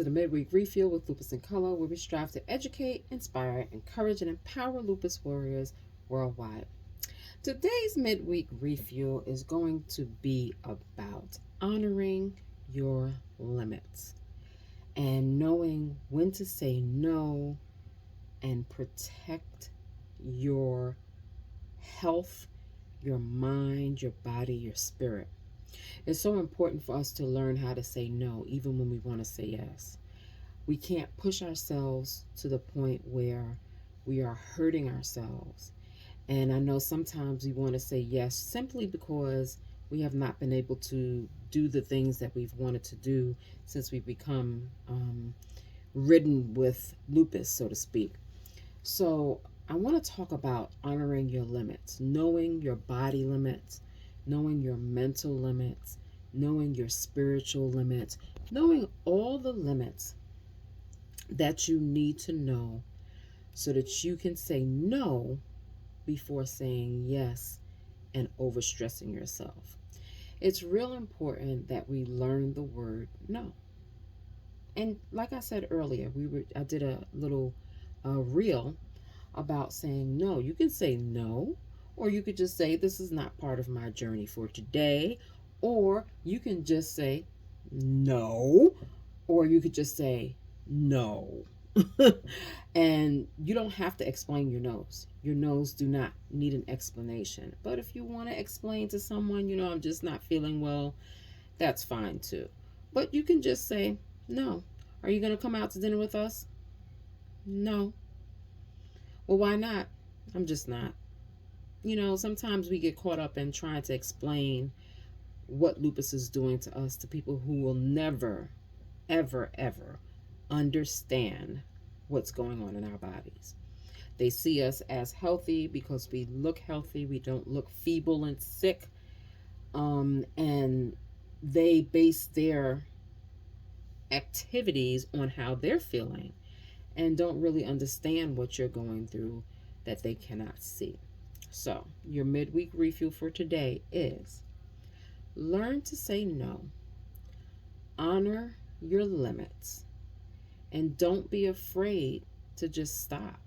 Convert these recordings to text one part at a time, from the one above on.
to the Midweek Refuel with Lupus and Color, where we strive to educate, inspire, encourage, and empower lupus warriors worldwide. Today's Midweek Refuel is going to be about honoring your limits and knowing when to say no and protect your health, your mind, your body, your spirit. It's so important for us to learn how to say no, even when we want to say yes. We can't push ourselves to the point where we are hurting ourselves. And I know sometimes we want to say yes simply because we have not been able to do the things that we've wanted to do since we've become ridden with lupus, so to speak. So I want to talk about honoring your limits, knowing your body limits, knowing your mental limits, knowing your spiritual limits, knowing all the limits that you need to know so that you can say no before saying yes and overstressing yourself. It's real important that we learn the word no. And like I said earlier, I did a little reel about saying no. You can say no, or you could just say this is not part of my journey for today, or you can just say no, or you could just say no. And you don't have to explain your no's. Your no's do not need an explanation. But if you want to explain to someone, I'm just not feeling well, that's fine too. But you can just say no. Are you going to come out to dinner with us? No. Well, why not? I'm just not. Sometimes we get caught up in trying to explain what lupus is doing to us to people who will never, ever, ever understand what's going on in our bodies. They see us as healthy because we look healthy. We don't look feeble and sick. And they base their activities on how they're feeling and don't really understand what you're going through that they cannot see. So, your midweek refuel for today is learn to say no, honor your limits, and don't be afraid to just stop,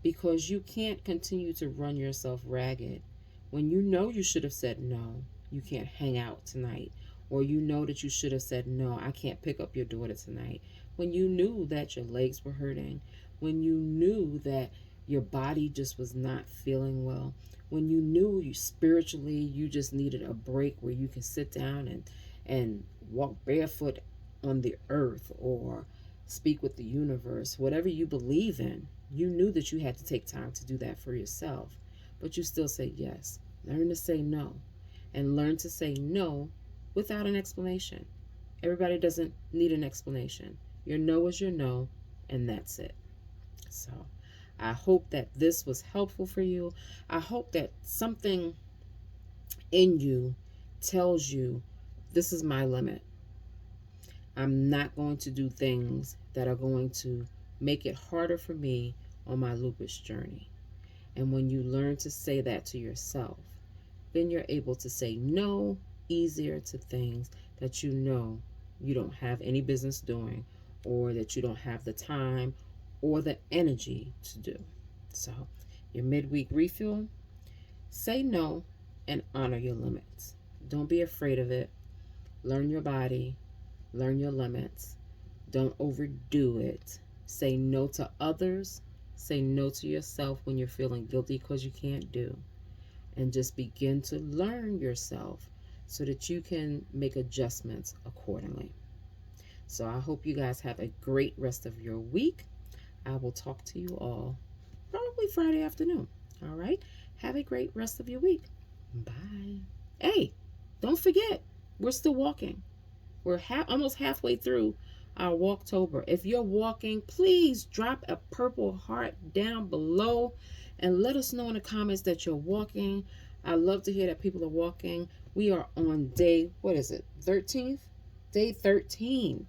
because you can't continue to run yourself ragged when you know you should have said no. You can't hang out tonight, or you know that you should have said no, I can't pick up your daughter tonight, when you knew that your legs were hurting, when you knew that your body just was not feeling well, when you knew you spiritually you just needed a break where you can sit down and walk barefoot on the earth or speak with the universe, whatever you believe in, you knew that you had to take time to do that for yourself, but you still say yes. Learn to say no, and learn to say no without an explanation. Everybody doesn't need an explanation. Your no is your no, and that's it. So I hope that this was helpful for you. I hope that something in you tells you this is my limit. I'm not going to do things that are going to make it harder for me on my lupus journey. And when you learn to say that to yourself, then you're able to say no easier to things that you know you don't have any business doing, or that you don't have the time or the energy to do. So, your midweek refuel, say no and honor your limits. Don't be afraid of it. Learn your body, learn your limits. Don't overdo it. Say no to others. Say no to yourself when you're feeling guilty because you can't do. And just begin to learn yourself so that you can make adjustments accordingly. So I hope you guys have a great rest of your week. I will talk to you all probably Friday afternoon. All right? Have a great rest of your week. Bye. Hey, don't forget, we're still walking. We're almost halfway through our Walktober. If you're walking, please drop a purple heart down below and let us know in the comments that you're walking. I love to hear that people are walking. We are on day, what is it, 13th? Day 13.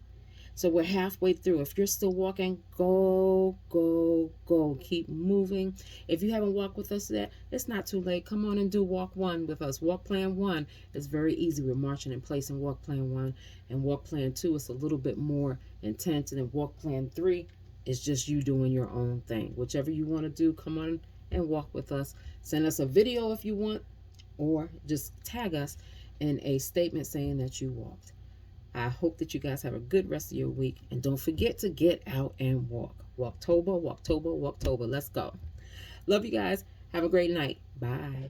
So we're halfway through. If you're still walking, go, go, go. Keep moving. If you haven't walked with us yet, it's not too late. Come on and do walk 1 with us. Walk plan 1 is very easy. We're marching in place in walk plan 1. And walk plan 2 is a little bit more intense. And then walk plan 3 is just you doing your own thing. Whichever you want to do, come on and walk with us. Send us a video if you want, or just tag us in a statement saying that you walked. I hope that you guys have a good rest of your week. And don't forget to get out and walk. Walktober, Walktober, Walktober. Let's go. Love you guys. Have a great night. Bye.